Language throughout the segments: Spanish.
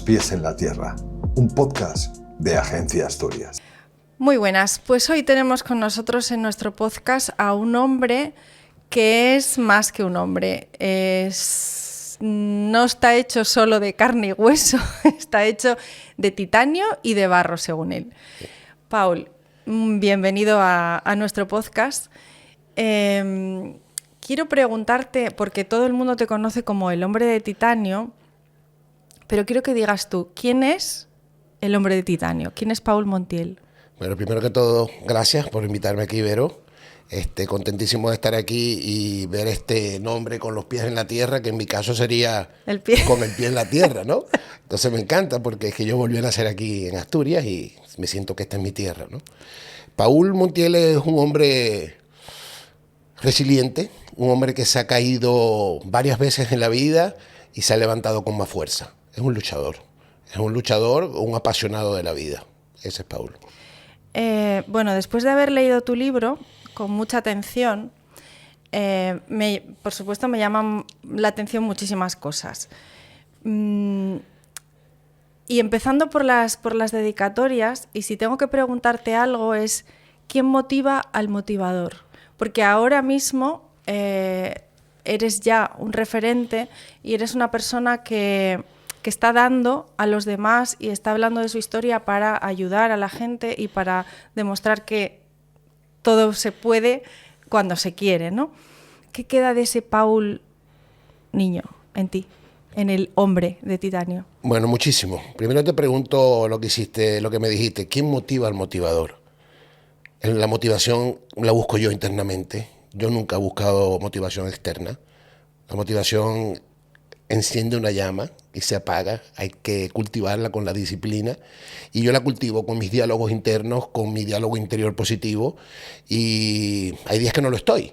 pies en la tierra, un podcast de Agencia Asturias. Muy buenas, pues hoy tenemos con nosotros en nuestro podcast a un hombre que es más que un hombre. No está hecho solo de carne y hueso, está hecho de titanio y de barro, según él. Paul, bienvenido a nuestro podcast. Quiero preguntarte, porque todo el mundo te conoce como el hombre de titanio, pero quiero que digas tú, ¿quién es el hombre de titanio? ¿Quién es Paul Montiel? Bueno, primero que todo, gracias por invitarme aquí, Vero. Contentísimo de estar aquí y ver este nombre con los pies en la tierra, que en mi caso sería con el pie en la tierra, ¿no? Entonces me encanta porque es que yo volví a nacer aquí en Asturias y me siento que esta es mi tierra, ¿no? Paul Montiel es un hombre resiliente, un hombre que se ha caído varias veces en la vida y se ha levantado con más fuerza. Es un luchador, un apasionado de la vida. Ese es Paul. Bueno, después de haber leído tu libro con mucha atención, por supuesto me llaman la atención muchísimas cosas. Y empezando por las dedicatorias, y si tengo que preguntarte algo es, ¿quién motiva al motivador? Porque ahora mismo eres ya un referente y eres una persona que está dando a los demás y está hablando de su historia para ayudar a la gente y para demostrar que todo se puede cuando se quiere, ¿no? ¿Qué queda de ese Paul niño en ti, en el hombre de titanio? Bueno, muchísimo. Primero te pregunto lo que hiciste, lo que me dijiste. ¿Quién motiva al motivador? La motivación la busco yo internamente. Yo nunca he buscado motivación externa. La motivación enciende una llama y se apaga, hay que cultivarla con la disciplina y yo la cultivo con mis diálogos internos, con mi diálogo interior positivo y hay días que no lo estoy,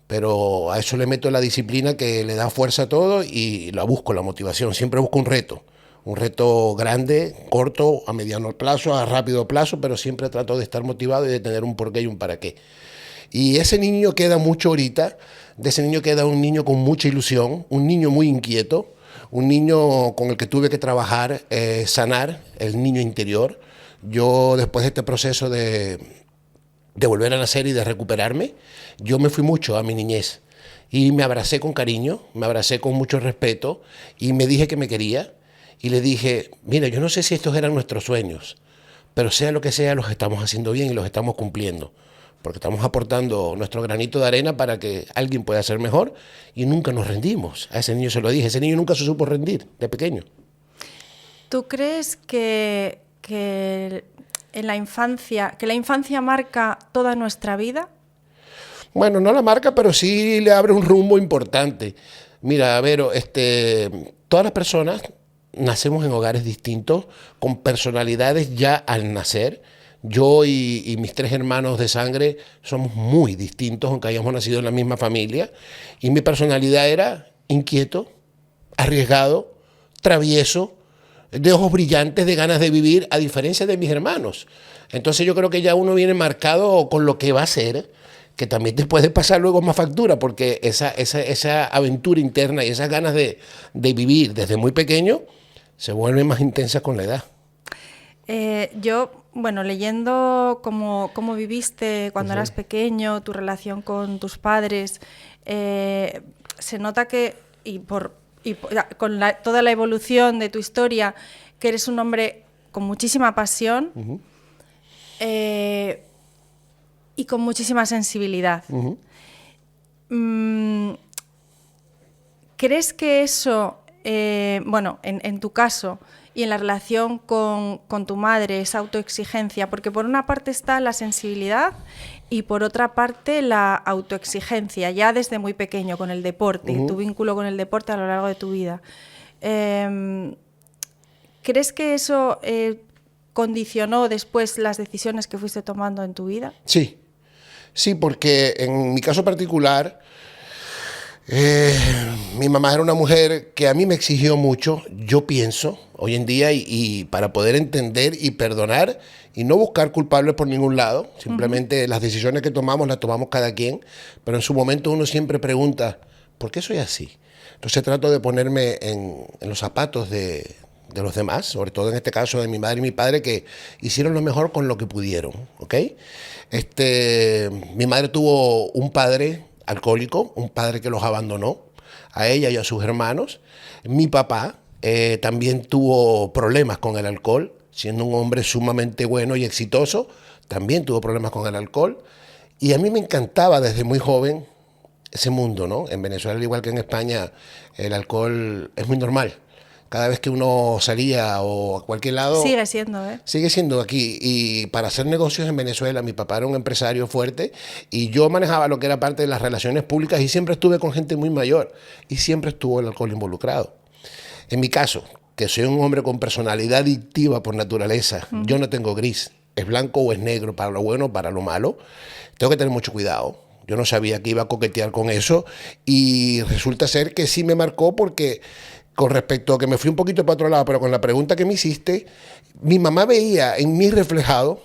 pero a eso le meto la disciplina que le da fuerza a todo y la busco, la motivación, siempre busco un reto grande, corto, a mediano plazo, a rápido plazo, pero siempre trato de estar motivado y de tener un porqué y un para qué. Y ese niño queda mucho ahorita, de ese niño queda un niño con mucha ilusión, un niño muy inquieto, un niño con el que tuve que trabajar, sanar el niño interior. Yo después de este proceso de volver a nacer y de recuperarme, yo me fui mucho a mi niñez y me abracé con cariño, me abracé con mucho respeto y me dije que me quería y le dije, mira, yo no sé si estos eran nuestros sueños, pero sea lo que sea, los estamos haciendo bien y los estamos cumpliendo. Porque estamos aportando nuestro granito de arena para que alguien pueda ser mejor y nunca nos rendimos. A ese niño se lo dije, ese niño nunca se supo rendir de pequeño. ¿Tú crees que en la infancia marca toda nuestra vida? Bueno, no la marca, pero sí le abre un rumbo importante. Mira, Vero, todas las personas nacemos en hogares distintos, con personalidades ya al nacer. Yo y mis 3 hermanos de sangre somos muy distintos, aunque hayamos nacido en la misma familia. Y mi personalidad era inquieto, arriesgado, travieso, de ojos brillantes, de ganas de vivir, a diferencia de mis hermanos. Entonces yo creo que ya uno viene marcado con lo que va a ser, que también te puede pasar luego más factura, porque esa aventura interna y esas ganas de vivir desde muy pequeño se vuelven más intensas con la edad. Bueno, leyendo cómo viviste cuando eras pequeño, tu relación con tus padres, se nota que, con toda la evolución de tu historia, que eres un hombre con muchísima pasión y con muchísima sensibilidad. ¿Crees que eso, en tu caso, y en la relación con tu madre, esa autoexigencia, porque por una parte está la sensibilidad y por otra parte la autoexigencia, ya desde muy pequeño con el deporte, tu vínculo con el deporte a lo largo de tu vida. ¿Crees que eso condicionó después las decisiones que fuiste tomando en tu vida? Sí, porque en mi caso particular, mi mamá era una mujer que a mí me exigió mucho, yo pienso, hoy en día, y para poder entender y perdonar y no buscar culpables por ningún lado, simplemente las decisiones que tomamos las tomamos cada quien, pero en su momento uno siempre pregunta, ¿por qué soy así? Entonces trato de ponerme en los zapatos de de los demás, sobre todo en este caso de mi madre y mi padre, que hicieron lo mejor con lo que pudieron, ¿ok? Mi madre tuvo un padre alcohólico, un padre que los abandonó, a ella y a sus hermanos. Mi papá también tuvo problemas con el alcohol, siendo un hombre sumamente bueno y exitoso, también tuvo problemas con el alcohol. Y a mí me encantaba desde muy joven ese mundo, ¿no? En Venezuela, al igual que en España, el alcohol es muy normal. Cada vez que uno salía o a cualquier lado... Sigue siendo, ¿eh? Sigue siendo aquí. Y para hacer negocios en Venezuela, mi papá era un empresario fuerte y yo manejaba lo que era parte de las relaciones públicas y siempre estuve con gente muy mayor y siempre estuvo el alcohol involucrado. En mi caso, que soy un hombre con personalidad adictiva por naturaleza, yo no tengo gris, es blanco o es negro, para lo bueno o para lo malo, tengo que tener mucho cuidado. Yo no sabía que iba a coquetear con eso y resulta ser que sí me marcó porque... Con respecto a que me fui un poquito para otro lado, pero con la pregunta que me hiciste, mi mamá veía en mí reflejado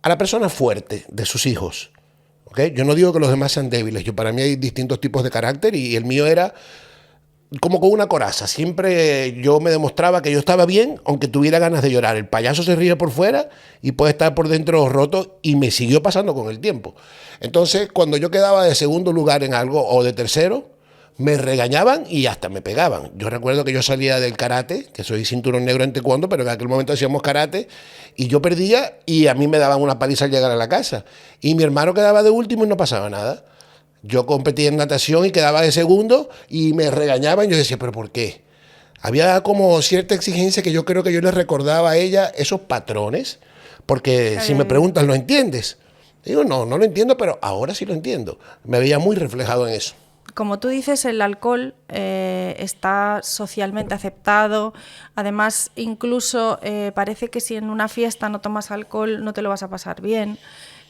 a la persona fuerte de sus hijos. ¿Okay? Yo no digo que los demás sean débiles, para mí hay distintos tipos de carácter y el mío era como con una coraza. Siempre yo me demostraba que yo estaba bien, aunque tuviera ganas de llorar. El payaso se ríe por fuera y puede estar por dentro roto y me siguió pasando con el tiempo. Entonces, cuando yo quedaba de segundo lugar en algo o de tercero, me regañaban y hasta me pegaban. Yo recuerdo que yo salía del karate, que soy cinturón negro en taekwondo, pero en aquel momento hacíamos karate, y yo perdía y a mí me daban una paliza al llegar a la casa. Y mi hermano quedaba de último y no pasaba nada. Yo competía en natación y quedaba de segundo y me regañaban. Yo decía, ¿pero por qué? Había como cierta exigencia que yo creo que yo le recordaba a ella esos patrones, porque si me preguntan, ¿lo entiendes? Digo, no lo entiendo, pero ahora sí lo entiendo. Me veía muy reflejado en eso. Como tú dices, el alcohol está socialmente aceptado. Además, incluso parece que si en una fiesta no tomas alcohol no te lo vas a pasar bien.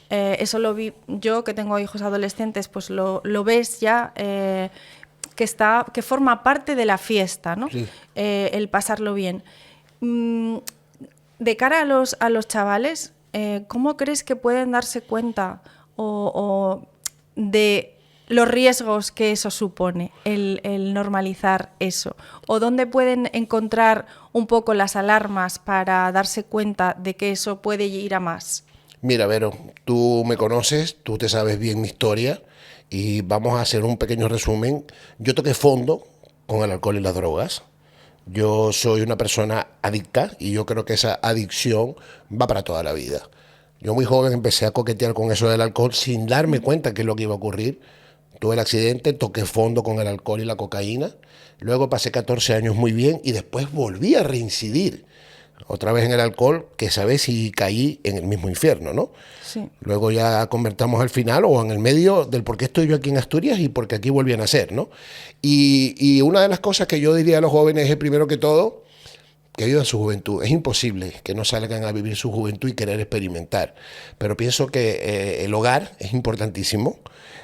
Eso lo vi yo, que tengo hijos adolescentes, pues lo ves ya, que forma parte de la fiesta, ¿no? Sí. El pasarlo bien. De cara a los chavales, ¿cómo crees que pueden darse cuenta o de los riesgos que eso supone, el normalizar eso? ¿O dónde pueden encontrar un poco las alarmas para darse cuenta de que eso puede ir a más? Mira, Vero, tú me conoces, tú te sabes bien mi historia y vamos a hacer un pequeño resumen. Yo toqué fondo con el alcohol y las drogas. Yo soy una persona adicta y yo creo que esa adicción va para toda la vida. Yo muy joven empecé a coquetear con eso del alcohol sin darme cuenta que es lo que iba a ocurrir. Tuve el accidente, toqué fondo con el alcohol y la cocaína. Luego pasé 14 años muy bien y después volví a reincidir otra vez en el alcohol, que esa vez sí caí en el mismo infierno, ¿no? Sí. Luego ya convertamos al final o en el medio del por qué estoy yo aquí en Asturias y por qué aquí volví a nacer, ¿no? Y una de las cosas que yo diría a los jóvenes es, primero que todo, que vivan su juventud. Es imposible que no salgan a vivir su juventud y querer experimentar. Pero pienso que el hogar es importantísimo.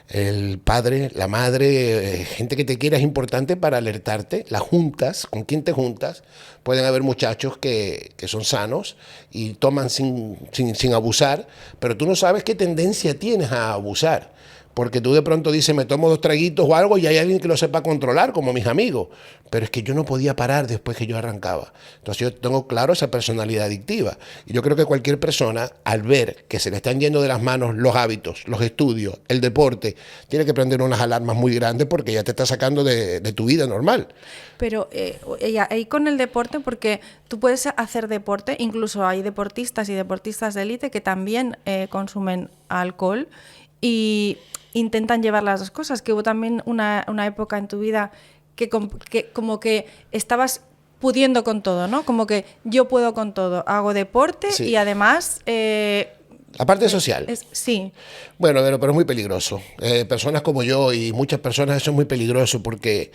El padre, la madre, gente que te quiera es importante para alertarte. Las juntas, con quién te juntas. Pueden haber muchachos que son sanos y toman sin abusar, pero tú no sabes qué tendencia tienes a abusar. Porque tú de pronto dices, me tomo 2 traguitos o algo y hay alguien que lo sepa controlar, como mis amigos. Pero es que yo no podía parar después que yo arrancaba. Entonces yo tengo claro esa personalidad adictiva. Y yo creo que cualquier persona, al ver que se le están yendo de las manos los hábitos, los estudios, el deporte, tiene que prender unas alarmas muy grandes porque ya te está sacando de tu vida normal. Pero ahí con el deporte, porque tú puedes hacer deporte, incluso hay deportistas y deportistas de élite que también consumen alcohol y intentan llevar las dos cosas, que hubo también una época en tu vida que como que estabas pudiendo con todo, ¿no? Como que yo puedo con todo, hago deporte sí. Y además... la parte social. Sí. Bueno, pero es muy peligroso. Personas como yo y muchas personas, eso es muy peligroso porque...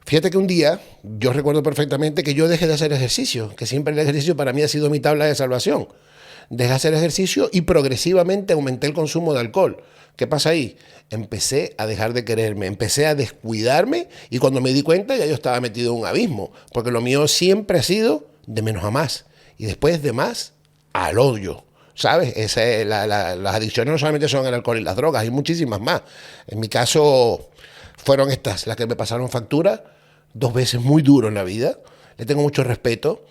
Fíjate que un día, yo recuerdo perfectamente que yo dejé de hacer ejercicio, que siempre el ejercicio para mí ha sido mi tabla de salvación. Dejé de hacer ejercicio y progresivamente aumenté el consumo de alcohol. ¿Qué pasa ahí? Empecé a dejar de quererme, empecé a descuidarme y cuando me di cuenta ya yo estaba metido en un abismo, porque lo mío siempre ha sido de menos a más y después de más al odio. ¿Sabes? Las adicciones no solamente son el alcohol y las drogas, hay muchísimas más. En mi caso fueron estas las que me pasaron factura 2 veces muy duro en la vida. le tengo mucho respeto.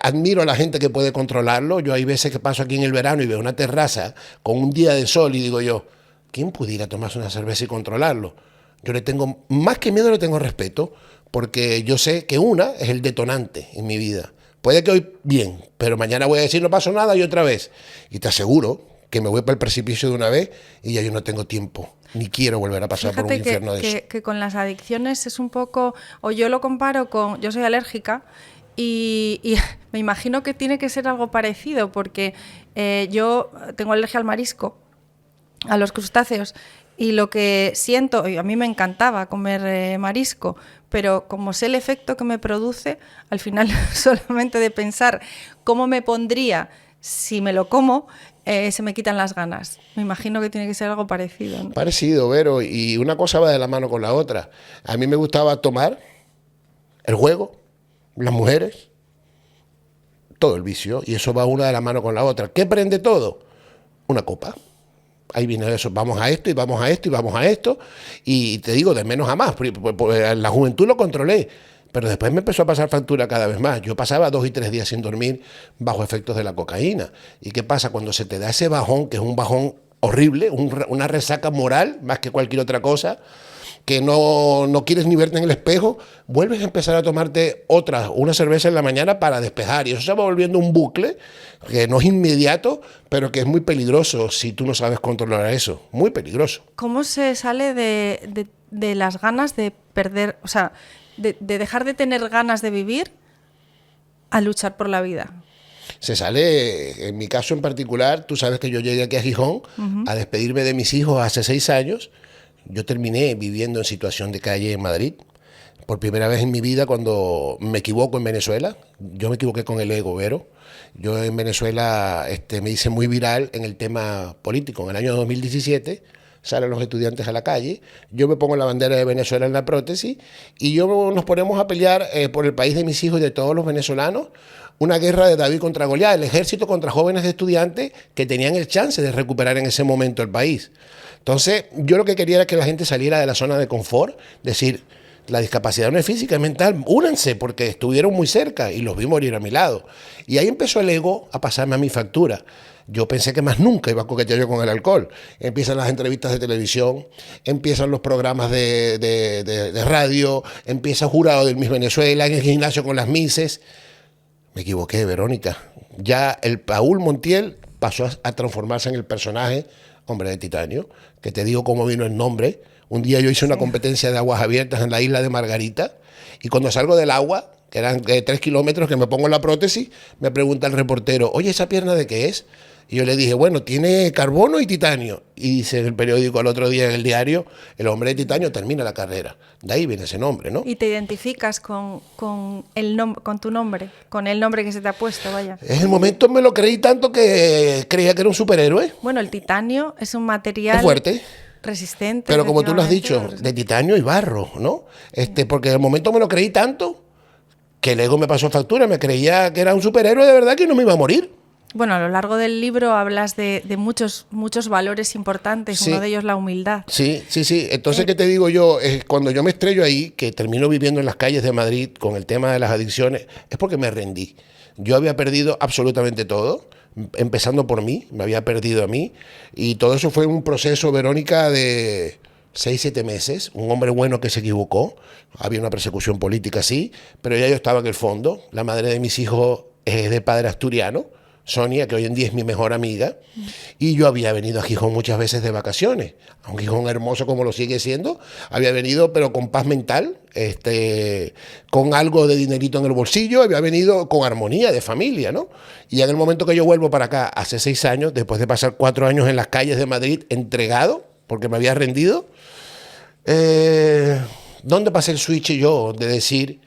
Admiro a la gente que puede controlarlo. Yo hay veces que paso aquí en el verano y veo una terraza con un día de sol y digo yo, ¿quién pudiera tomarse una cerveza y controlarlo? Yo le tengo, más que miedo, le tengo respeto, porque yo sé que una es el detonante en mi vida. Puede que hoy bien, pero mañana voy a decir no pasó nada y otra vez. Y te aseguro que me voy para el precipicio de una vez y ya yo no tengo tiempo, ni quiero volver a pasar por un infierno de eso. Que con las adicciones es un poco, o yo lo comparo con, yo soy alérgica y me imagino que tiene que ser algo parecido, porque yo tengo alergia al marisco, a los crustáceos, y lo que siento, y a mí me encantaba comer marisco, pero como sé el efecto que me produce, al final solamente de pensar cómo me pondría si me lo como, se me quitan las ganas. Me imagino que tiene que ser algo parecido, ¿no? Parecido, Vero, y una cosa va de la mano con la otra. A mí me gustaba tomar, el juego, las mujeres, todo el vicio, y eso va una de la mano con la otra. ¿Qué prende todo? Una copa. Ahí viene eso, vamos a esto y vamos a esto y vamos a esto, y te digo, de menos a más. La juventud lo controlé, pero después me empezó a pasar factura cada vez más. Yo pasaba 2 y 3 días sin dormir bajo efectos de la cocaína. ¿Y qué pasa? Cuando se te da ese bajón, que es un bajón horrible, una resaca moral más que cualquier otra cosa, que no quieres ni verte en el espejo, vuelves a empezar a tomarte una cerveza en la mañana para despejar, y eso se va volviendo un bucle que no es inmediato, pero que es muy peligroso si tú no sabes controlar eso, muy peligroso. ¿Cómo se sale de las ganas de perder, o sea, de dejar de tener ganas de vivir a luchar por la vida? Se sale, en mi caso en particular, tú sabes que yo llegué aquí a Gijón a despedirme de mis hijos hace 6 años. Yo terminé viviendo en situación de calle en Madrid. Por primera vez en mi vida, cuando me equivoco en Venezuela, yo me equivoqué con el ego, Vero. Yo en Venezuela me hice muy viral en el tema político. En el año 2017 salen los estudiantes a la calle, yo me pongo la bandera de Venezuela en la prótesis y nos ponemos a pelear por el país de mis hijos y de todos los venezolanos. Una guerra de David contra Goliat, el ejército contra jóvenes estudiantes que tenían el chance de recuperar en ese momento el país. Entonces, yo lo que quería era que la gente saliera de la zona de confort, decir, la discapacidad no es física, es mental, únanse, porque estuvieron muy cerca y los vi morir a mi lado. Y ahí empezó el ego a pasarme a mi factura. Yo pensé que más nunca iba a coquetear yo con el alcohol. Empiezan las entrevistas de televisión, empiezan los programas de radio, empieza Jurado del Miss Venezuela, en el gimnasio con las Misses. Me equivoqué, Verónica. Ya el Paul Montiel pasó a transformarse en el personaje Hombre de Titanio, que te digo cómo vino el nombre. Un día yo hice una competencia de aguas abiertas en la isla de Margarita, y cuando salgo del agua, que eran 3 kilómetros, que me pongo la prótesis, me pregunta el reportero, oye, ¿esa pierna de qué es? Y yo le dije, bueno, tiene carbono y titanio. Y dice en el periódico al otro día, en el diario, el Hombre de Titanio termina la carrera. De ahí viene ese nombre, ¿no? Y te identificas con tu nombre, con el nombre que se te ha puesto, vaya. En el momento me lo creí tanto que creía que era un superhéroe. Bueno, el titanio es un material es fuerte, resistente. pero como tú lo has dicho, de titanio y barro, ¿no? Porque en el momento me lo creí tanto que el ego me pasó factura. Me creía que era un superhéroe de verdad, que no me iba a morir. Bueno, a lo largo del libro hablas de muchos valores importantes, sí. Uno de ellos la humildad. Sí. Entonces, ¿qué te digo yo? Cuando yo me estrello ahí, que termino viviendo en las calles de Madrid con el tema de las adicciones, es porque me rendí. Yo había perdido absolutamente todo, empezando por mí, me había perdido a mí, y todo eso fue un proceso, Verónica, de 6, 7 meses, un hombre bueno que se equivocó, había una persecución política, sí, pero ya yo estaba en el fondo. La madre de mis hijos es de padre asturiano, Sonia, que hoy en día es mi mejor amiga, y yo había venido a Gijón muchas veces de vacaciones, a un Gijón hermoso como lo sigue siendo, había venido pero con paz mental, con algo de dinerito en el bolsillo, había venido con armonía de familia, ¿no? Y en el momento que yo vuelvo para acá, hace 6 años, después de pasar 4 años en las calles de Madrid, entregado, porque me había rendido, ¿dónde pasé el switch yo de decir,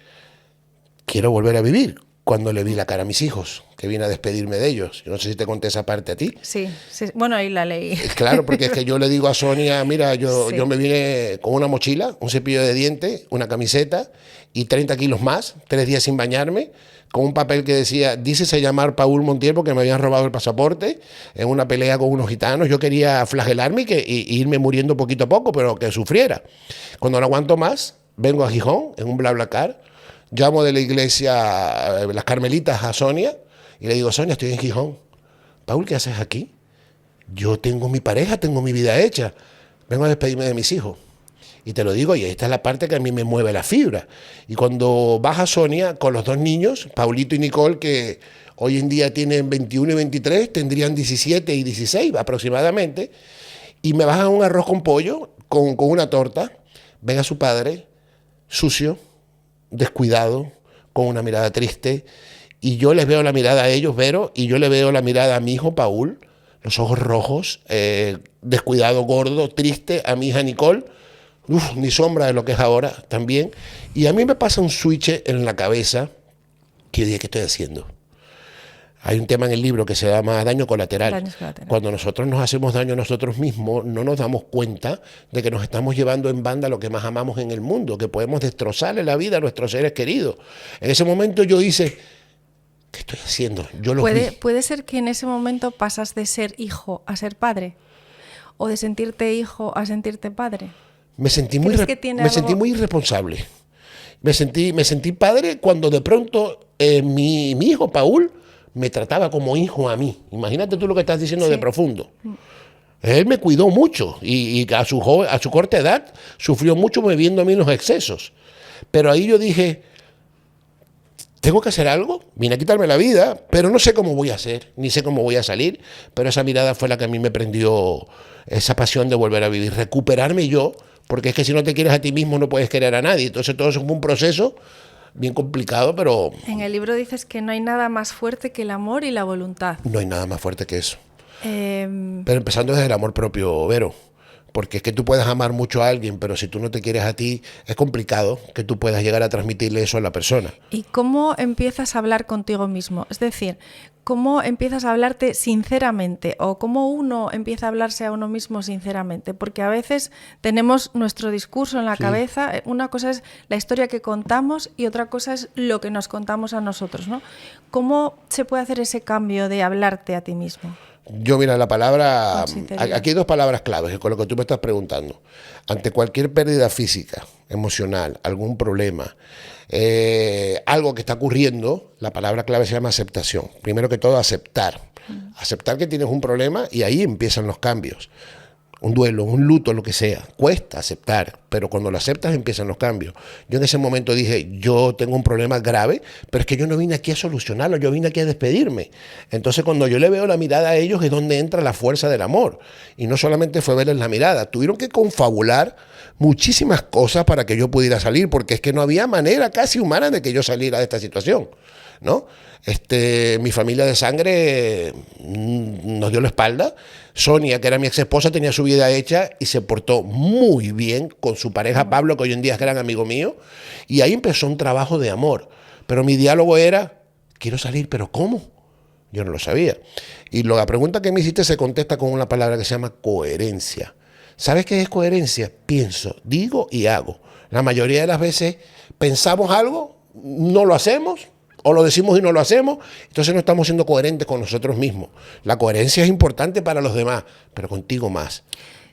quiero volver a vivir? Cuando le vi la cara a mis hijos, que vine a despedirme de ellos. Yo no sé si te conté esa parte a ti. Sí. Bueno, ahí la leí. Claro, porque es que yo le digo a Sonia, mira, yo me vine con una mochila, un cepillo de dientes, una camiseta y 30 kilos más, 3 días sin bañarme, con un papel que decía, dícese llamar Paul Montiel porque me habían robado el pasaporte en una pelea con unos gitanos. Yo quería flagelarme y irme muriendo poquito a poco, pero que sufriera. Cuando no aguanto más, vengo a Gijón en un BlaBlaCar, llamo de la iglesia, las Carmelitas, a Sonia, y le digo, Sonia, estoy en Gijón. Paul, ¿qué haces aquí? Yo tengo mi pareja, tengo mi vida hecha. Vengo a despedirme de mis hijos. Y te lo digo, y esta es la parte que a mí me mueve la fibra. Y cuando baja Sonia con los dos niños, Paulito y Nicole, que hoy en día tienen 21 y 23, tendrían 17 y 16 aproximadamente, y me bajan un arroz con pollo, con una torta, ven a su padre, sucio, descuidado, con una mirada triste, y yo les veo la mirada a ellos, Vero, y yo le veo la mirada a mi hijo Paul, los ojos rojos, descuidado, gordo, triste, a mi hija Nicole, ni sombra de lo que es ahora también. Y a mí me pasa un switch en la cabeza que yo dije, ¿qué estoy haciendo? Hay un tema en el libro que se llama daño colateral. Daños colaterales. Cuando nosotros nos hacemos daño a nosotros mismos, no nos damos cuenta de que nos estamos llevando en banda lo que más amamos en el mundo, que podemos destrozarle la vida a nuestros seres queridos. En ese momento yo hice, ¿qué estoy haciendo? Yo lo vi. ¿Puede ser que en ese momento pasas de ser hijo a ser padre? ¿O de sentirte hijo a sentirte padre? Me sentí muy irresponsable. Me sentí padre cuando de pronto mi hijo Paul me trataba como hijo a mí. Imagínate tú lo que estás diciendo, sí, de profundo. Él me cuidó mucho y a su corta edad sufrió mucho viendo a mí los excesos. Pero ahí yo dije, tengo que hacer algo, vine a quitarme la vida, pero no sé cómo voy a hacer, ni sé cómo voy a salir. Pero esa mirada fue la que a mí me prendió esa pasión de volver a vivir, recuperarme yo, porque es que si no te quieres a ti mismo no puedes querer a nadie. Entonces todo eso fue un proceso bien complicado, pero... En el libro dices que no hay nada más fuerte que el amor y la voluntad. No hay nada más fuerte que eso. Pero empezando desde el amor propio, Vero. Porque es que tú puedes amar mucho a alguien, pero si tú no te quieres a ti, es complicado que tú puedas llegar a transmitirle eso a la persona. ¿Y cómo empiezas a hablar contigo mismo? Es decir, ¿cómo empiezas a hablarte sinceramente? ¿O cómo uno empieza a hablarse a uno mismo sinceramente? Porque a veces tenemos nuestro discurso en la cabeza. Una cosa es la historia que contamos y otra cosa es lo que nos contamos a nosotros, ¿no? ¿Cómo se puede hacer ese cambio de hablarte a ti mismo? Yo, mira, la palabra... Aquí hay dos palabras claves con lo que tú me estás preguntando. Ante cualquier pérdida física, emocional, algún problema, algo que está ocurriendo, la palabra clave se llama aceptación. Primero que todo, aceptar. Aceptar que tienes un problema y ahí empiezan los cambios. Un duelo, un luto, lo que sea. Cuesta aceptar, pero cuando lo aceptas empiezan los cambios. Yo en ese momento dije, yo tengo un problema grave, pero es que yo no vine aquí a solucionarlo, yo vine aquí a despedirme. Entonces cuando yo le veo la mirada a ellos es donde entra la fuerza del amor. Y no solamente fue verles la mirada, tuvieron que confabular muchísimas cosas para que yo pudiera salir, porque es que no había manera casi humana de que yo saliera de esta situación, ¿no? Mi familia de sangre nos dio la espalda. Sonia, que era mi ex esposa, tenía su vida hecha y se portó muy bien con su pareja Pablo, que hoy en día es gran amigo mío, y ahí empezó un trabajo de amor. Pero mi diálogo era, quiero salir, pero ¿cómo? Yo no lo sabía. Y la pregunta que me hiciste se contesta con una palabra que se llama coherencia. ¿Sabes qué es coherencia? Pienso, digo y hago. La mayoría de las veces pensamos algo, no lo hacemos, o lo decimos y no lo hacemos, entonces no estamos siendo coherentes con nosotros mismos. La coherencia es importante para los demás, pero contigo más.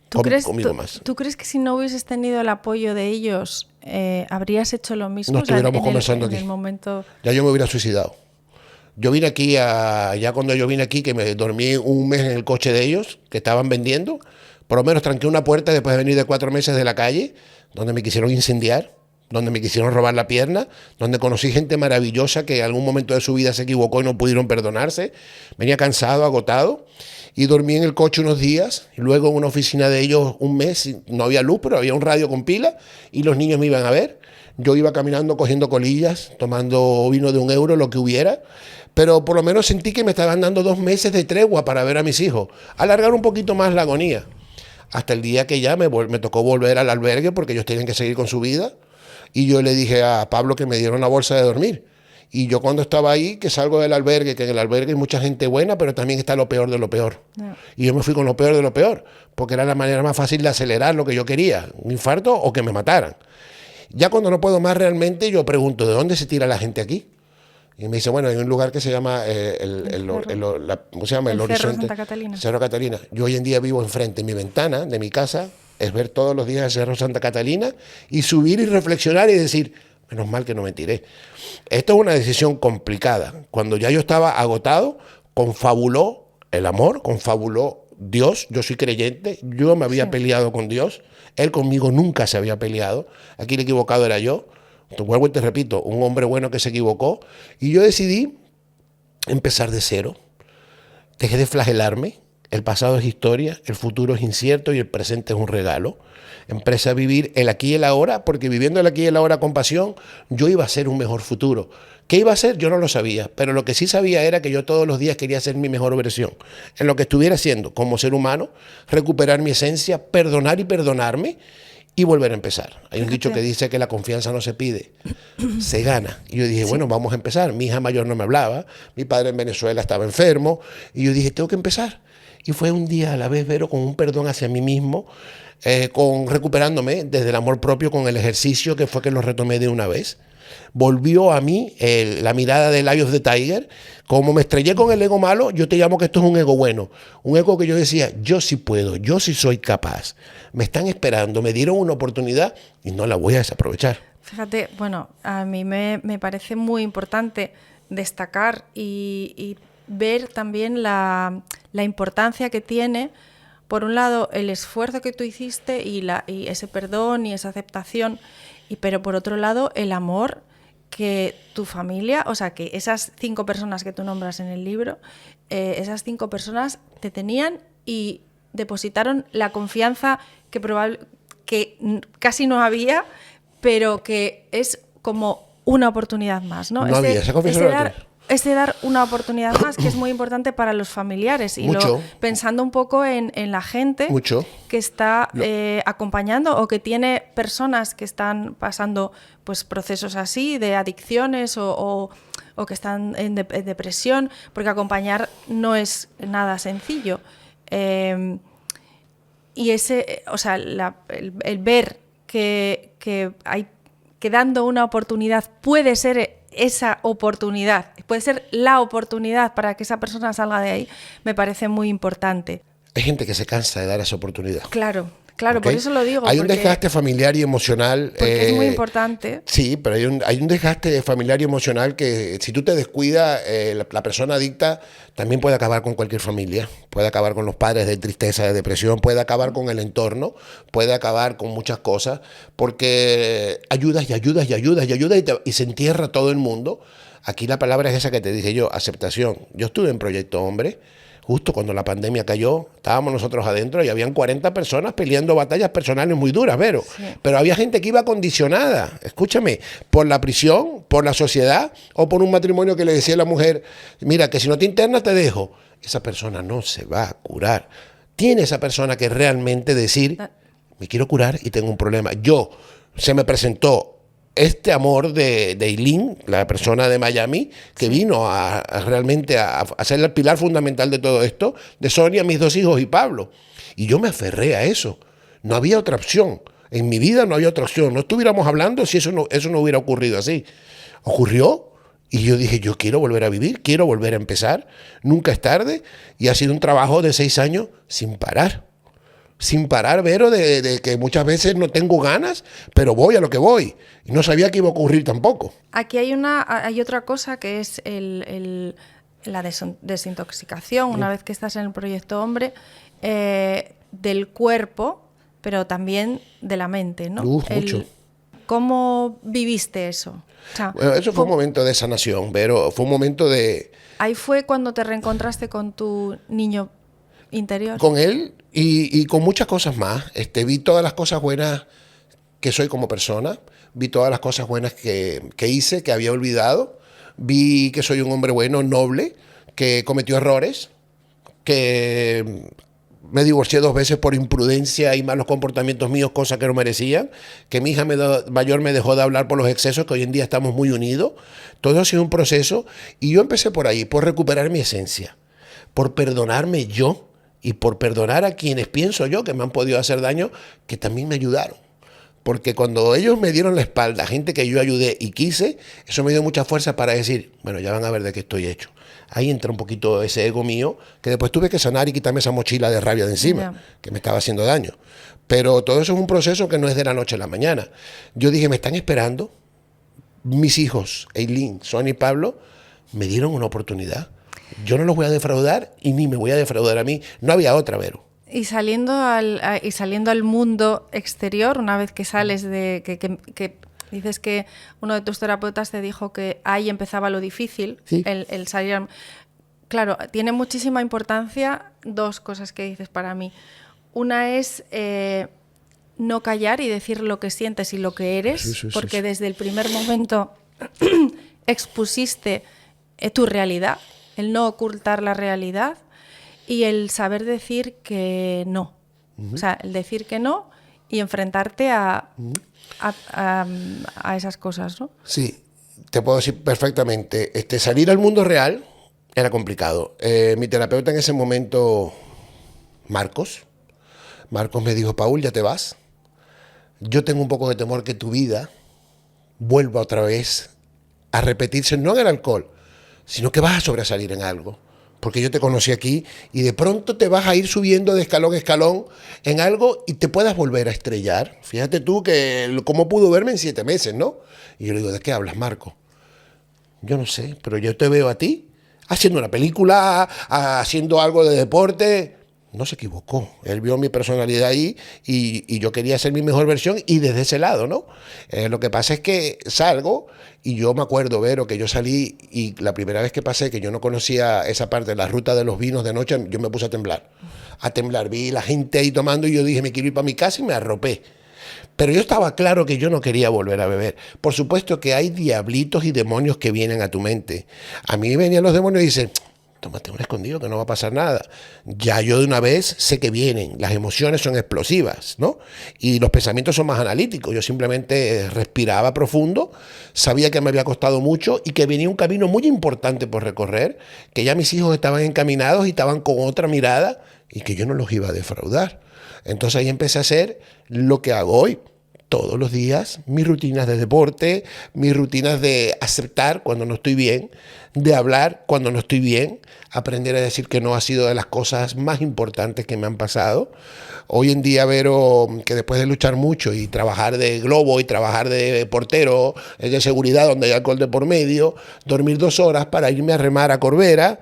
Conmigo más. ¿Tú crees que si no hubieses tenido el apoyo de ellos, habrías hecho lo mismo? No estuviéramos conversando aquí. En el momento... Ya yo me hubiera suicidado. Yo vine aquí, ya cuando yo vine aquí, que me dormí un mes en el coche de ellos, que estaban vendiendo, por lo menos tranqué una puerta después de venir de 4 meses de la calle, donde me quisieron incendiar, donde me quisieron robar la pierna, donde conocí gente maravillosa que en algún momento de su vida se equivocó y no pudieron perdonarse. Venía cansado, agotado, y dormí en el coche unos días, y luego en una oficina de ellos un mes, no había luz, pero había un radio con pila, y los niños me iban a ver. Yo iba caminando, cogiendo colillas, tomando vino de €1, lo que hubiera, pero por lo menos sentí que me estaban dando 2 meses de tregua para ver a mis hijos, alargar un poquito más la agonía, hasta el día que ya me tocó volver al albergue, porque ellos tenían que seguir con su vida. Y yo le dije a Pablo que me dieron la bolsa de dormir. Y yo cuando estaba ahí, que salgo del albergue, que en el albergue hay mucha gente buena, pero también está lo peor de lo peor. No. Y yo me fui con lo peor de lo peor, porque era la manera más fácil de acelerar lo que yo quería, un infarto o que me mataran. Ya cuando no puedo más realmente, yo pregunto, ¿de dónde se tira la gente aquí? Y me dice, bueno, hay un lugar que se llama ¿cómo se llama? El Horizonte. Cerro Santa Catalina. Cerro Catalina. Yo hoy en día vivo enfrente, en mi ventana de mi casa, es ver todos los días el Cerro Santa Catalina y subir y reflexionar y decir, Menos mal que no me tiré. Esto es una decisión complicada. Cuando ya yo estaba agotado, confabuló el amor, confabuló Dios. Yo soy creyente, yo me había peleado con Dios. Él conmigo nunca se había peleado. Aquí el equivocado era yo. Te vuelvo y te repito, un hombre bueno que se equivocó. Y yo decidí empezar de cero. Dejé de flagelarme. El pasado es historia, el futuro es incierto y el presente es un regalo. Empecé a vivir el aquí y el ahora, porque viviendo el aquí y el ahora con pasión, yo iba a ser un mejor futuro. ¿Qué iba a ser? Yo no lo sabía, pero lo que sí sabía era que yo todos los días quería ser mi mejor versión. En lo que estuviera haciendo como ser humano, recuperar mi esencia, perdonar y perdonarme y volver a empezar. Hay un dicho que dice que la confianza no se pide, se gana. Y yo dije, bueno, vamos a empezar. Mi hija mayor no me hablaba, mi padre en Venezuela estaba enfermo, y yo dije, tengo que empezar. Y fue un día a la vez, Vero, con un perdón hacia mí mismo, con recuperándome desde el amor propio, con el ejercicio que fue que lo retomé de una vez. Volvió a mí la mirada del Eye of the Tiger. Como me estrellé con el ego malo, yo te llamo que esto es un ego bueno. Un ego que yo decía, yo sí puedo, yo sí soy capaz. Me están esperando, me dieron una oportunidad y no la voy a desaprovechar. Fíjate, bueno, a mí me parece muy importante destacar y ver también la importancia que tiene, por un lado, el esfuerzo que tú hiciste y ese perdón y esa aceptación, pero por otro lado, el amor que tu familia, o sea, que esas 5 personas que tú nombras en el libro, esas 5 personas te tenían y depositaron la confianza que casi no había, pero que es como una oportunidad más, ¿no? No había, esa confianza no la tenía. Es de dar una oportunidad más, que es muy importante para los familiares. Y pensando un poco en la gente que está acompañando o que tiene personas que están pasando pues procesos así de adicciones o que están en depresión, porque acompañar no es nada sencillo. Y o sea, el ver que dando una oportunidad puede ser esa oportunidad, puede ser la oportunidad para que esa persona salga de ahí, me parece muy importante. Hay gente que se cansa de dar esa oportunidad. Claro, ¿Okay? Por eso lo digo. Hay un desgaste familiar y emocional. Porque es muy importante. Sí, pero hay un desgaste familiar y emocional que si tú te descuidas, la persona adicta también puede acabar con cualquier familia, puede acabar con los padres de tristeza, de depresión, puede acabar con el entorno, puede acabar con muchas cosas, porque ayudas y ayudas y ayudas y ayudas y se entierra todo el mundo. Aquí la palabra es esa que te dije yo, aceptación. Yo estuve en Proyecto Hombre. Justo cuando la pandemia cayó, estábamos nosotros adentro y habían 40 personas peleando batallas personales muy duras, Vero. Sí. Pero había gente que iba condicionada, escúchame, por la prisión, por la sociedad o por un matrimonio que le decía a la mujer, mira, que si no te internas te dejo. Esa persona no se va a curar. Tiene esa persona que realmente decir, me quiero curar y tengo un problema. Se me presentó este amor de Eileen, la persona de Miami, que vino realmente a ser el pilar fundamental de todo esto, de Sonia, mis 2 hijos y Pablo. Y yo me aferré a eso. No había otra opción. En mi vida no había otra opción. No estuviéramos hablando si eso no hubiera ocurrido así. Ocurrió y yo dije, yo quiero volver a vivir, quiero volver a empezar. Nunca es tarde. Y ha sido un trabajo de 6 años sin parar. Sin parar, Vero, de que muchas veces no tengo ganas, pero voy a lo que voy. Y no sabía que iba a ocurrir tampoco. Aquí hay otra cosa que es la desintoxicación, una vez que estás en el Proyecto Hombre, del cuerpo, pero también de la mente, ¿no? Mucho. ¿Cómo viviste eso? O sea, bueno, eso fue un momento de sanación, Vero. Fue un momento de... Ahí fue cuando te reencontraste con tu niño interior. Con él y con muchas cosas más. Vi todas las cosas buenas que soy como persona, vi todas las cosas buenas que hice, que había olvidado, vi que soy un hombre bueno, noble, que cometió errores, que me divorcié 2 veces por imprudencia y malos comportamientos míos, cosas que no merecían, que mi hija mayor me dejó de hablar por los excesos, que hoy en día estamos muy unidos. Todo ha sido un proceso y yo empecé por ahí, por recuperar mi esencia, por perdonarme yo, y por perdonar a quienes pienso yo que me han podido hacer daño, que también me ayudaron. Porque cuando ellos me dieron la espalda, gente que yo ayudé y quise, eso me dio mucha fuerza para decir, bueno, ya van a ver de qué estoy hecho. Ahí entra un poquito ese ego mío, que después tuve que sanar y quitarme esa mochila de rabia de encima, que me estaba haciendo daño. Pero todo eso es un proceso que no es de la noche a la mañana. Yo dije, me están esperando mis hijos, Eileen, Sonia y Pablo, me dieron una oportunidad. Yo no los voy a defraudar y ni me voy a defraudar a mí. No había otra, Vero. Y saliendo al mundo exterior, una vez que sales de... que dices que uno de tus terapeutas te dijo que ahí empezaba lo difícil, Sí. el salir... Claro, tiene muchísima importancia dos cosas que dices para mí. Una es no callar y decir lo que sientes y lo que eres, Sí, porque sí. desde el primer momento expusiste tu realidad, el no ocultar la realidad y el saber decir que no. O sea, el decir que no y enfrentarte a esas cosas, ¿no? Sí, te puedo decir perfectamente. Salir al mundo real era complicado. Mi terapeuta en ese momento, Marcos me dijo, Paul, ¿ya te vas? Yo tengo un poco de temor que tu vida vuelva otra vez a repetirse, no en el alcohol, sino que vas a sobresalir en algo. Porque yo te conocí aquí y de pronto te vas a ir subiendo de escalón a escalón en algo y te puedas volver a estrellar. Fíjate tú cómo pudo verme en 7 meses, ¿no? Y yo le digo, ¿de qué hablas, Marco? Yo no sé, pero yo te veo a ti haciendo una película, haciendo algo de deporte. No se equivocó. Él vio mi personalidad ahí y yo quería ser mi mejor versión y desde ese lado, ¿no? Lo que pasa es que salgo y yo me acuerdo, Vero, que yo salí y la primera vez que pasé, que yo no conocía esa parte de la ruta de los vinos de noche, yo me puse a temblar. A temblar. Vi la gente ahí tomando y yo dije, me quiero ir para mi casa y me arropé. Pero yo estaba claro que yo no quería volver a beber. Por supuesto que hay diablitos y demonios que vienen a tu mente. A mí venían los demonios y dicen, tómate un escondido que no va a pasar nada. Ya yo de una vez sé que vienen. Las emociones son explosivas, ¿no? Y los pensamientos son más analíticos. Yo simplemente respiraba profundo, sabía que me había costado mucho y que venía un camino muy importante por recorrer, que ya mis hijos estaban encaminados y estaban con otra mirada y que yo no los iba a defraudar. Entonces ahí empecé a hacer lo que hago hoy. Todos los días, mis rutinas de deporte, mis rutinas de aceptar cuando no estoy bien, de hablar cuando no estoy bien, aprender a decir que no ha sido de las cosas más importantes que me han pasado. Hoy en día, Vero, que después de luchar mucho y trabajar de globo y trabajar de portero, de seguridad donde hay alcohol de por medio, dormir 2 horas para irme a remar a Corbera,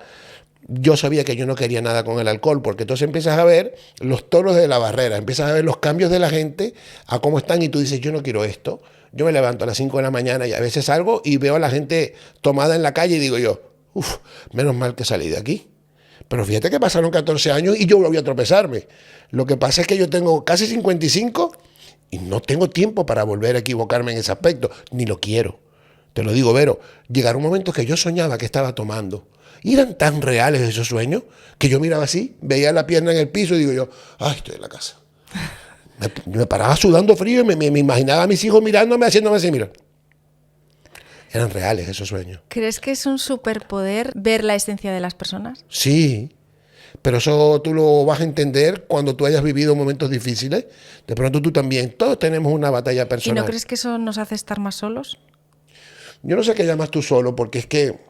yo sabía que yo no quería nada con el alcohol, porque entonces empiezas a ver los toros de la barrera, empiezas a ver los cambios de la gente, a cómo están, y tú dices, yo no quiero esto. Yo me levanto a las 5 de la mañana y a veces salgo y veo a la gente tomada en la calle y digo yo, menos mal que salí de aquí. Pero fíjate que pasaron 14 años y yo volví a tropezarme. Lo que pasa es que yo tengo casi 55 y no tengo tiempo para volver a equivocarme en ese aspecto, ni lo quiero. Te lo digo, Vero, llegaron momentos que yo soñaba que estaba tomando. Y eran tan reales esos sueños que yo miraba así, veía la pierna en el piso y digo yo, ay, estoy en la casa. Me paraba sudando frío y me imaginaba a mis hijos mirándome, haciéndome así, mira. Eran reales esos sueños. ¿Crees que es un superpoder ver la esencia de las personas? Sí, pero eso tú lo vas a entender cuando tú hayas vivido momentos difíciles. De pronto tú también. Todos tenemos una batalla personal. ¿Y no crees que eso nos hace estar más solos? Yo no sé qué llamas tú solo, porque es que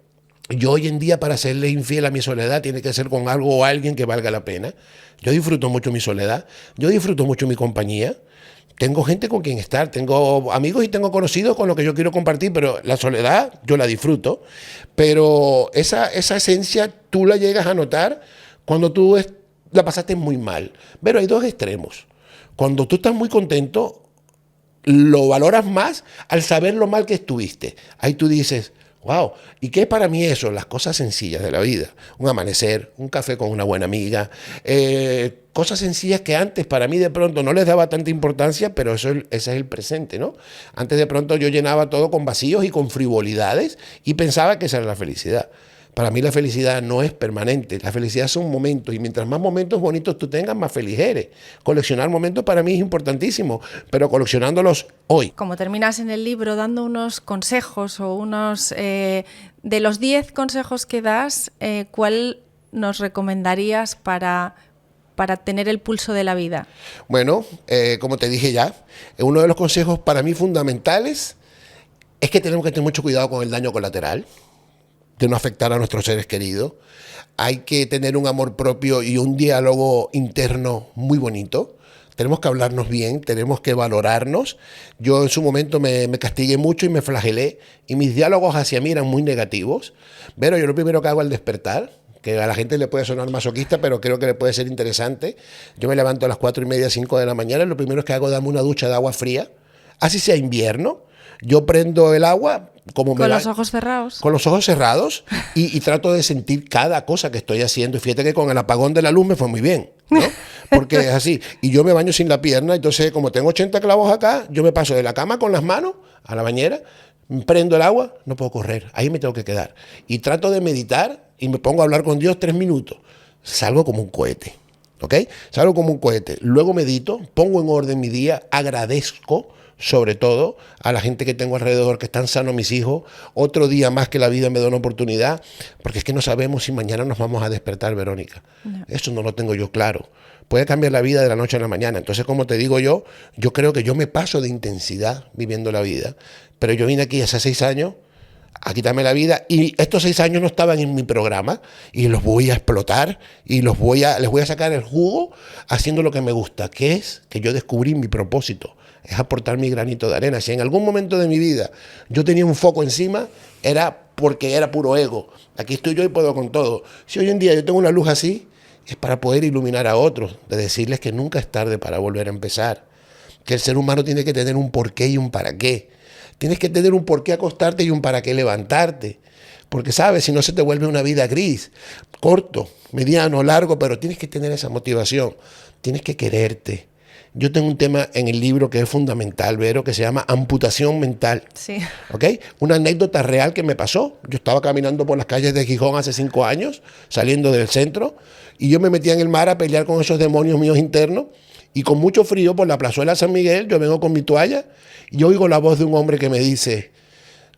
yo hoy en día, para serle infiel a mi soledad, tiene que ser con algo o alguien que valga la pena. Yo disfruto mucho mi soledad, yo disfruto mucho mi compañía. Tengo gente con quien estar, tengo amigos y tengo conocidos con los que yo quiero compartir, pero la soledad yo la disfruto. Pero esa esencia tú la llegas a notar cuando tú la pasaste muy mal. Pero hay 2 extremos. Cuando tú estás muy contento, lo valoras más al saber lo mal que estuviste. Ahí tú dices, wow, ¿y qué es para mí eso? Las cosas sencillas de la vida. Un amanecer, un café con una buena amiga, cosas sencillas que antes para mí de pronto no les daba tanta importancia, pero ese es el presente, ¿no? Antes de pronto yo llenaba todo con vacíos y con frivolidades y pensaba que esa era la felicidad. Para mí la felicidad no es permanente, la felicidad son momentos y mientras más momentos bonitos tú tengas, más feliz eres. Coleccionar momentos para mí es importantísimo, pero coleccionándolos hoy. Como terminas en el libro dando unos consejos o unos... de los 10 consejos que das, ¿cuál nos recomendarías para tener el pulso de la vida? Bueno, como te dije ya, uno de los consejos para mí fundamentales es que tenemos que tener mucho cuidado con el daño colateral, de no afectar a nuestros seres queridos. Hay que tener un amor propio y un diálogo interno muy bonito. tenemos que hablarnos bien, tenemos que valorarnos. Yo en su momento me castigué mucho y me flagelé, y mis diálogos hacia mí eran muy negativos. Pero yo lo primero que hago al despertar, que a la gente le puede sonar masoquista, pero creo que le puede ser interesante. Yo me levanto a las 4:30, 5 de la mañana, y lo primero que hago es darme una ducha de agua fría, así sea invierno. Yo prendo el agua como con los ojos cerrados. Con los ojos cerrados y trato de sentir cada cosa que estoy haciendo. Y fíjate que con el apagón de la luz me fue muy bien, ¿no? Porque es así. Y yo me baño sin la pierna, entonces como tengo 80 clavos acá, yo me paso de la cama con las manos a la bañera, prendo el agua, no puedo correr, ahí me tengo que quedar. Y trato de meditar y me pongo a hablar con Dios 3 minutos. Salgo como un cohete, ¿ok? Salgo como un cohete. Luego medito, pongo en orden mi día, agradezco sobre todo a la gente que tengo alrededor, que están sanos mis hijos, otro día más que la vida me da una oportunidad, porque es que no sabemos si mañana nos vamos a despertar, Verónica. No. Eso no lo tengo yo claro. Puede cambiar la vida de la noche a la mañana. Entonces, como te digo yo creo que yo me paso de intensidad viviendo la vida, pero yo vine aquí hace 6 años a quitarme la vida, y estos 6 años no estaban en mi programa, y los voy a explotar y les voy a sacar el jugo haciendo lo que me gusta, que es que yo descubrí mi propósito. Es aportar mi granito de arena. Si en algún momento de mi vida yo tenía un foco encima, era porque era puro ego. Aquí estoy yo y puedo con todo. Si hoy en día yo tengo una luz así, es para poder iluminar a otros, de decirles que nunca es tarde para volver a empezar, que el ser humano tiene que tener un porqué y un para qué. Tienes que tener un porqué acostarte y un para qué levantarte. Porque, ¿sabes? Si no, se te vuelve una vida gris, corto, mediano, largo, pero tienes que tener esa motivación. Tienes que quererte. Yo tengo un tema en el libro que es fundamental, Vero, que se llama amputación mental. Sí. ¿Ok? Una anécdota real que me pasó. Yo estaba caminando por las calles de Gijón hace 5 años, saliendo del centro, y yo me metía en el mar a pelear con esos demonios míos internos, y con mucho frío por la plazuela San Miguel, yo vengo con mi toalla, y yo oigo la voz de un hombre que me dice: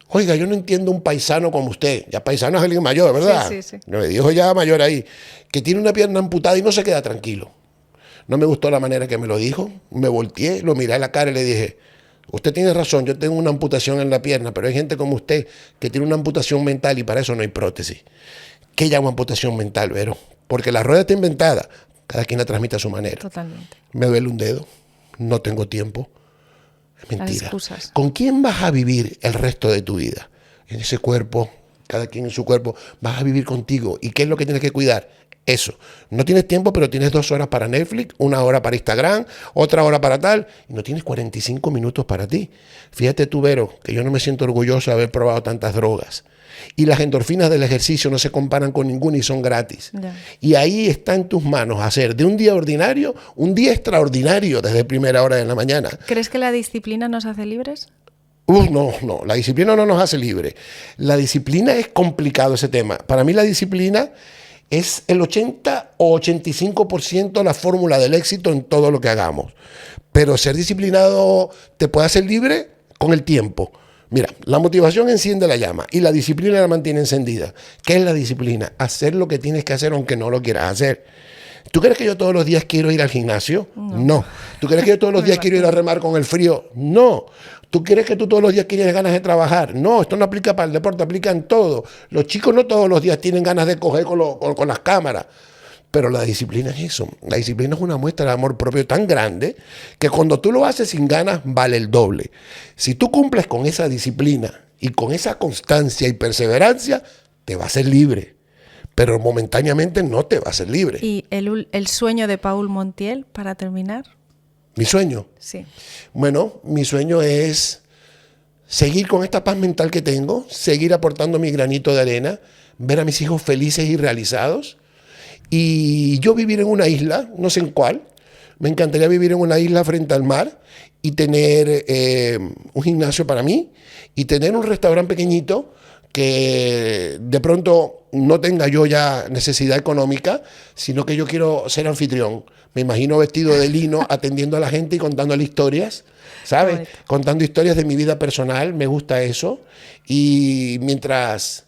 oiga, yo no entiendo un paisano como usted. Ya paisano es alguien mayor, ¿verdad? Sí, sí, sí. Me dijo ya mayor ahí, que tiene una pierna amputada y no se queda tranquilo. No me gustó la manera que me lo dijo, me volteé, lo miré a la cara y le dije: usted tiene razón, yo tengo una amputación en la pierna, pero hay gente como usted que tiene una amputación mental y para eso no hay prótesis. ¿Qué llamo amputación mental, Vero? Porque la rueda está inventada, cada quien la transmite a su manera. Totalmente. Me duele un dedo, no tengo tiempo. Es mentira. Las excusas. ¿Con quién vas a vivir el resto de tu vida? En ese cuerpo, cada quien en su cuerpo, vas a vivir contigo. ¿Y qué es lo que tienes que cuidar? Eso. No tienes tiempo, pero tienes 2 horas para Netflix, 1 hora para Instagram, otra hora para tal, y no tienes 45 minutos para ti. Fíjate tú, Vero, que yo no me siento orgulloso de haber probado tantas drogas. Y las endorfinas del ejercicio no se comparan con ninguna y son gratis. Ya. Y ahí está en tus manos hacer de un día ordinario un día extraordinario desde primera hora de la mañana. ¿Crees que la disciplina nos hace libres? No, la disciplina no nos hace libres. La disciplina es complicado ese tema. Para mí la disciplina es el 80 o 85% la fórmula del éxito en todo lo que hagamos. Pero ser disciplinado te puede hacer libre con el tiempo. Mira, la motivación enciende la llama y la disciplina la mantiene encendida. ¿Qué es la disciplina? Hacer lo que tienes que hacer aunque no lo quieras hacer. ¿Tú crees que yo todos los días quiero ir al gimnasio? No. ¿Tú crees que yo todos los días quiero ir a remar con el frío? No. ¿Tú crees que tú todos los días tienes ganas de trabajar? No, esto no aplica para el deporte, aplica en todo. Los chicos no todos los días tienen ganas de coger con las cámaras. Pero la disciplina es eso. La disciplina es una muestra de amor propio tan grande que cuando tú lo haces sin ganas vale el doble. Si tú cumples con esa disciplina y con esa constancia y perseverancia, te va a hacer libre. Pero momentáneamente no te va a hacer libre. ¿Y el sueño de Paul Montiel, para terminar? ¿Mi sueño? Sí. Bueno, mi sueño es seguir con esta paz mental que tengo, seguir aportando mi granito de arena, ver a mis hijos felices y realizados. Y yo vivir en una isla, no sé en cuál, me encantaría vivir en una isla frente al mar y tener un gimnasio para mí y tener un restaurante pequeñito que de pronto no tenga yo ya necesidad económica, sino que yo quiero ser anfitrión. Me imagino vestido de lino atendiendo a la gente y contándole historias, ¿sabes? Contando historias de mi vida personal, me gusta eso. Y mientras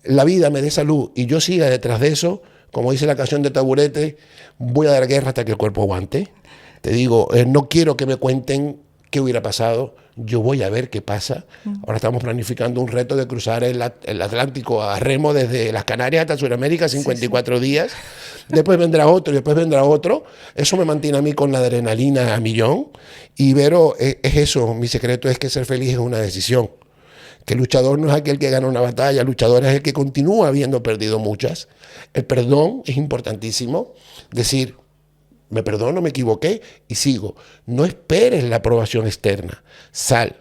la vida me dé salud y yo siga detrás de eso, como dice la canción de Taburete, voy a dar guerra hasta que el cuerpo aguante. Te digo, no quiero que me cuenten ¿Qué hubiera pasado? Yo voy a ver qué pasa. Ahora estamos planificando un reto de cruzar el Atlántico a remo desde las Canarias hasta Sudamérica, 54 días. Después vendrá otro y después vendrá otro. Eso me mantiene a mí con la adrenalina a millón. Y Vero, es eso. Mi secreto es que ser feliz es una decisión. Que el luchador no es aquel que gana una batalla, el luchador es el que continúa habiendo perdido muchas. El perdón es importantísimo. Decir, me perdono, me equivoqué y sigo. No esperes la aprobación externa. Sal.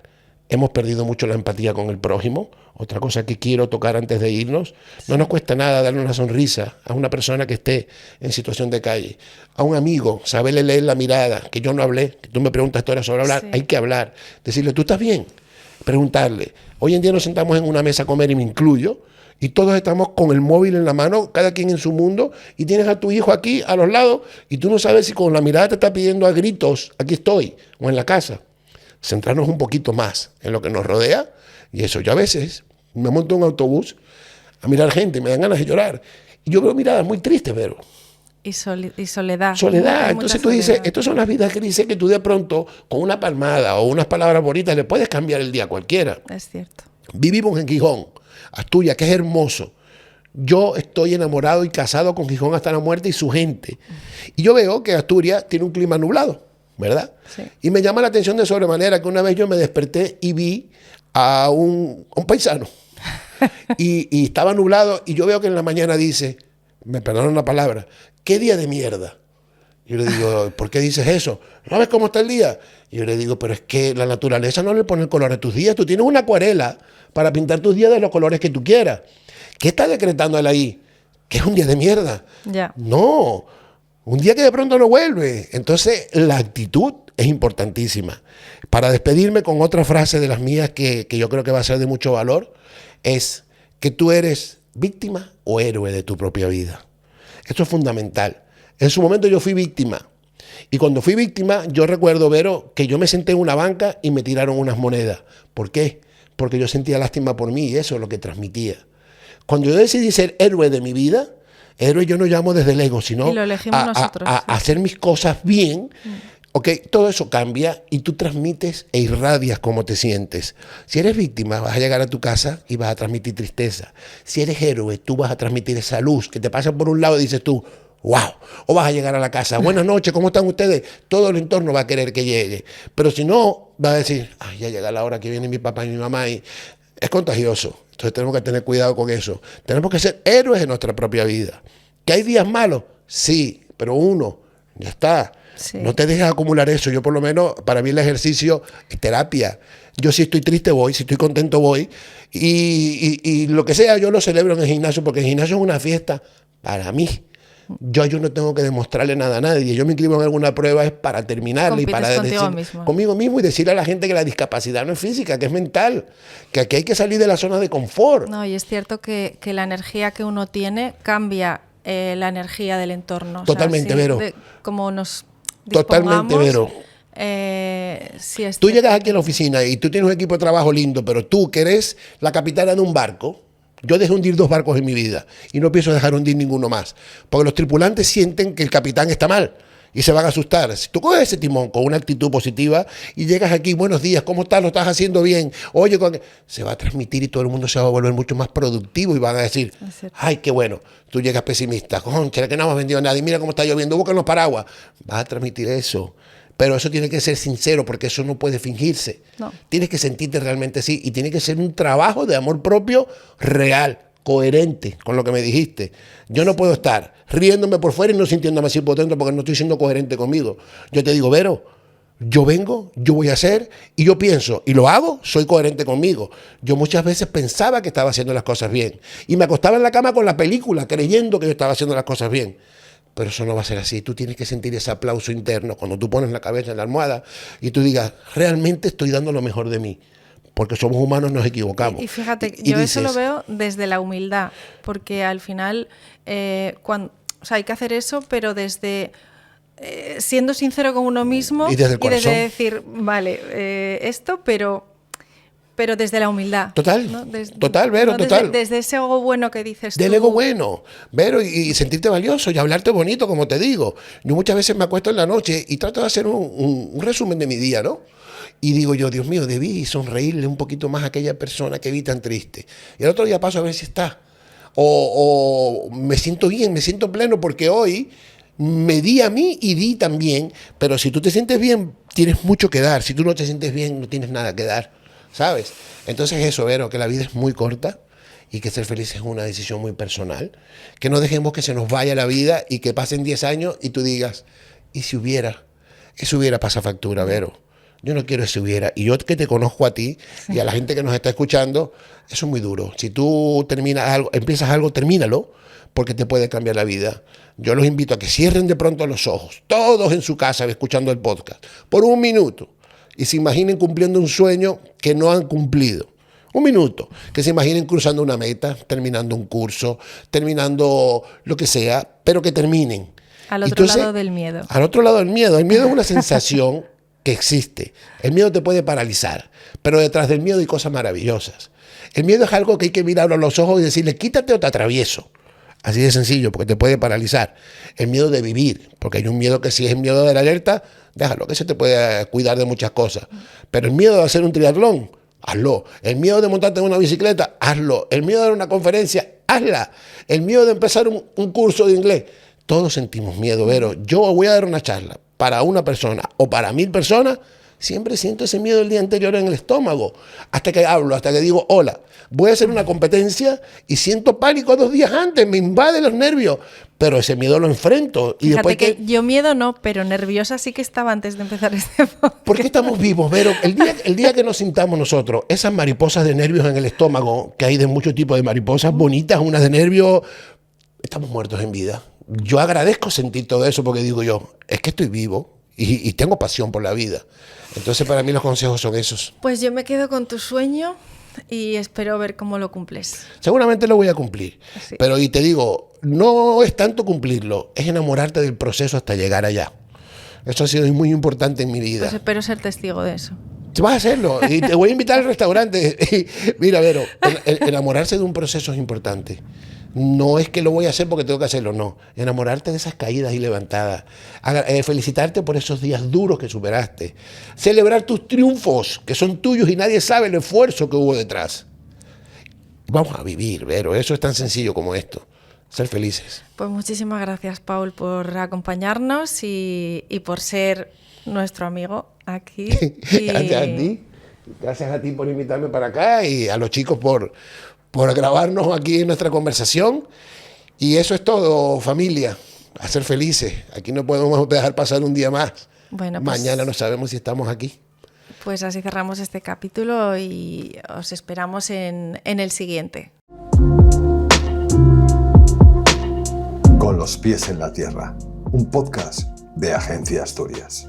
Hemos perdido mucho la empatía con el prójimo. Otra cosa que quiero tocar antes de irnos. No nos cuesta nada darle una sonrisa a una persona que esté en situación de calle. A un amigo, saberle leer la mirada, que yo no hablé, que tú me preguntas historias sobre hablar, hay que hablar. Decirle, ¿tú estás bien? Preguntarle. Hoy en día nos sentamos en una mesa a comer y me incluyo. Y todos estamos con el móvil en la mano, cada quien en su mundo, y tienes a tu hijo aquí, a los lados, y tú no sabes si con la mirada te está pidiendo a gritos, aquí estoy, o en la casa. Centrarnos un poquito más en lo que nos rodea, y eso. Yo a veces me monto en un autobús a mirar gente, me dan ganas de llorar, y yo veo miradas muy tristes, Vero. Y soledad. Soledad. Entonces tú dices, estas son las vidas que dice que tú de pronto, con una palmada o unas palabras bonitas, le puedes cambiar el día a cualquiera. Es cierto. Vivimos en Gijón, Asturias, que es hermoso. Yo estoy enamorado y casado con Gijón hasta la muerte y su gente. Y yo veo que Asturias tiene un clima nublado, ¿verdad? Sí. Y me llama la atención de sobremanera que una vez yo me desperté y vi a un paisano. y estaba nublado y yo veo que en la mañana dice, me perdonan la palabra, ¿qué día de mierda? Yo le digo, ¿por qué dices eso? ¿No ves cómo está el día? Y yo le digo, pero es que la naturaleza no le pone el color a tus días. Tú tienes una acuarela para pintar tus días de los colores que tú quieras. ¿Qué está decretando él ahí? ¿Que es un día de mierda? Ya. No, un día que de pronto no vuelve. Entonces, la actitud es importantísima. Para despedirme con otra frase de las mías que yo creo que va a ser de mucho valor, es que tú eres víctima o héroe de tu propia vida. Esto es fundamental. En su momento yo fui víctima. Y cuando fui víctima, yo recuerdo, Vero, que yo me senté en una banca y me tiraron unas monedas. ¿Por qué? Porque yo sentía lástima por mí y eso es lo que transmitía. Cuando yo decidí ser héroe de mi vida, héroe yo no llamo desde el ego, sino y lo elegimos nosotros, a hacer mis cosas bien. Okay, todo eso cambia y tú transmites e irradias cómo te sientes. Si eres víctima, vas a llegar a tu casa y vas a transmitir tristeza. Si eres héroe, tú vas a transmitir esa luz que te pasa por un lado y dices tú, wow. O vas a llegar a la casa, buenas noches, ¿cómo están ustedes? Todo el entorno va a querer que llegue. Pero si no, va a decir, ay, ya llega la hora que viene mi papá y mi mamá y es contagioso. Entonces tenemos que tener cuidado con eso. Tenemos que ser héroes de nuestra propia vida. ¿Que hay días malos? Sí, pero uno, ya está. Sí. No te dejes acumular eso. Yo por lo menos, para mí el ejercicio es terapia. Yo si estoy triste voy, si estoy contento voy. Y lo que sea yo lo celebro en el gimnasio, porque el gimnasio es una fiesta para mí. Yo no tengo que demostrarle nada a nadie. Yo me inscribo en alguna prueba es para terminarla y para decir conmigo mismo y decirle a la gente que la discapacidad no es física, que es mental, que aquí hay que salir de la zona de confort. No, y es cierto que la energía que uno tiene cambia la energía del entorno. Totalmente, Vero. Como nos Totalmente, Vero. Sí, es tú cierto. llegas aquí a la oficina y tú tienes un equipo de trabajo lindo, pero tú que eres la capitana de un barco. Yo dejé hundir 2 barcos en mi vida y no pienso dejar hundir ninguno más, porque los tripulantes sienten que el capitán está mal y se van a asustar. Si tú coges ese timón con una actitud positiva y llegas aquí, buenos días, ¿cómo estás? ¿Lo estás haciendo bien? Oye, se va a transmitir y todo el mundo se va a volver mucho más productivo y van a decir, ay, qué bueno. Tú llegas pesimista, concha, que no hemos vendido nada y mira cómo está lloviendo, buscan los paraguas. Vas a transmitir eso. Pero eso tiene que ser sincero, porque eso no puede fingirse. No. Tienes que sentirte realmente así y tiene que ser un trabajo de amor propio real, coherente con lo que me dijiste. Yo no puedo estar riéndome por fuera y no sintiéndome así por dentro porque no estoy siendo coherente conmigo. Yo te digo, Vero, yo vengo, yo voy a hacer y yo pienso y lo hago, soy coherente conmigo. Yo muchas veces pensaba que estaba haciendo las cosas bien y me acostaba en la cama con la película creyendo que yo estaba haciendo las cosas bien. Pero eso no va a ser así. Tú tienes que sentir ese aplauso interno cuando tú pones la cabeza en la almohada y tú digas, realmente estoy dando lo mejor de mí. Porque somos humanos, nos equivocamos. Y fíjate, y yo dices, eso lo veo desde la humildad, porque al final o sea, hay que hacer eso, pero desde siendo sincero con uno mismo y desde el corazón. desde decir, vale, esto, pero desde la humildad. Total, ¿no? total, Vero, total. Desde ese ego bueno que dices del tú. ego bueno, Vero, y sentirte valioso y hablarte bonito, como te digo. Yo muchas veces me acuesto en la noche y trato de hacer un resumen de mi día, ¿no? Y digo yo, Dios mío, debí sonreírle un poquito más a aquella persona que vi tan triste. Y el otro día paso a ver si está. O me siento bien, me siento pleno porque hoy me di a mí y di también. Pero si tú te sientes bien, tienes mucho que dar. Si tú no te sientes bien, no tienes nada que dar, ¿sabes? Entonces eso, Vero, que la vida es muy corta y que ser feliz es una decisión muy personal. Que no dejemos que se nos vaya la vida y que pasen 10 años y tú digas, ¿y si hubiera? Eso hubiera pasado factura, Vero. Yo no quiero ese hubiera. Y yo que te conozco a ti y a la gente que nos está escuchando, eso es muy duro. Si tú terminas algo, empiezas algo, termínalo, porque te puede cambiar la vida. Yo los invito a que cierren de pronto los ojos, todos en su casa escuchando el podcast, por un minuto, y se imaginen cumpliendo un sueño que no han cumplido. Un minuto. Que se imaginen cruzando una meta, terminando un curso, terminando lo que sea, pero que terminen. Al otro lado del miedo. Al otro lado del miedo. El miedo es una sensación que existe. El miedo te puede paralizar, pero detrás del miedo hay cosas maravillosas. El miedo es algo que hay que mirarlo a los ojos y decirle, quítate o te atravieso. Así de sencillo, porque te puede paralizar. El miedo de vivir, porque hay un miedo que si es el miedo de la alerta, déjalo, que se te puede cuidar de muchas cosas. Pero el miedo de hacer un triatlón, hazlo. El miedo de montarte en una bicicleta, hazlo. El miedo de dar una conferencia, hazla. El miedo de empezar un curso de inglés. Todos sentimos miedo, Vero. Yo voy a dar una charla para una persona o para 1000 personas, siempre siento ese miedo el día anterior en el estómago. Hasta que hablo, hasta que digo, hola, voy a hacer una competencia y siento pánico 2 días antes, me invade los nervios. Pero ese miedo lo enfrento. Y Fíjate después que yo miedo no, pero nerviosa sí que estaba antes de empezar este podcast. ¿Por qué estamos vivos, Vero? El día que nos sintamos nosotros, esas mariposas de nervios en el estómago, que hay de muchos tipos de mariposas bonitas, unas de nervios, estamos muertos en vida. Yo agradezco sentir todo eso porque digo yo, es que estoy vivo y tengo pasión por la vida. Entonces para mí los consejos son esos. Pues yo me quedo con tu sueño y espero ver cómo lo cumples. Seguramente lo voy a cumplir. Sí. Pero y te digo, no es tanto cumplirlo, es enamorarte del proceso hasta llegar allá. Eso ha sido muy importante en mi vida. Pues espero ser testigo de eso. Vas a hacerlo y te voy a invitar al restaurante. Mira, Vero, enamorarse de un proceso es importante. No es que lo voy a hacer porque tengo que hacerlo, no. Enamorarte de esas caídas y levantadas. Felicitarte por esos días duros que superaste. Celebrar tus triunfos, que son tuyos y nadie sabe el esfuerzo que hubo detrás. Vamos a vivir, Vero. Eso es tan sencillo como esto. Ser felices. Pues muchísimas gracias, Paul, por acompañarnos y por ser nuestro amigo aquí. Gracias a ti. Gracias a ti por invitarme para acá y a los chicos por grabarnos aquí en nuestra conversación. Y eso es todo, familia. A ser felices. Aquí no podemos dejar pasar un día más. Bueno, pues, mañana no sabemos si estamos aquí. Pues así cerramos este capítulo y os esperamos en el siguiente. Con los pies en la tierra, un podcast de Agencia Asturias.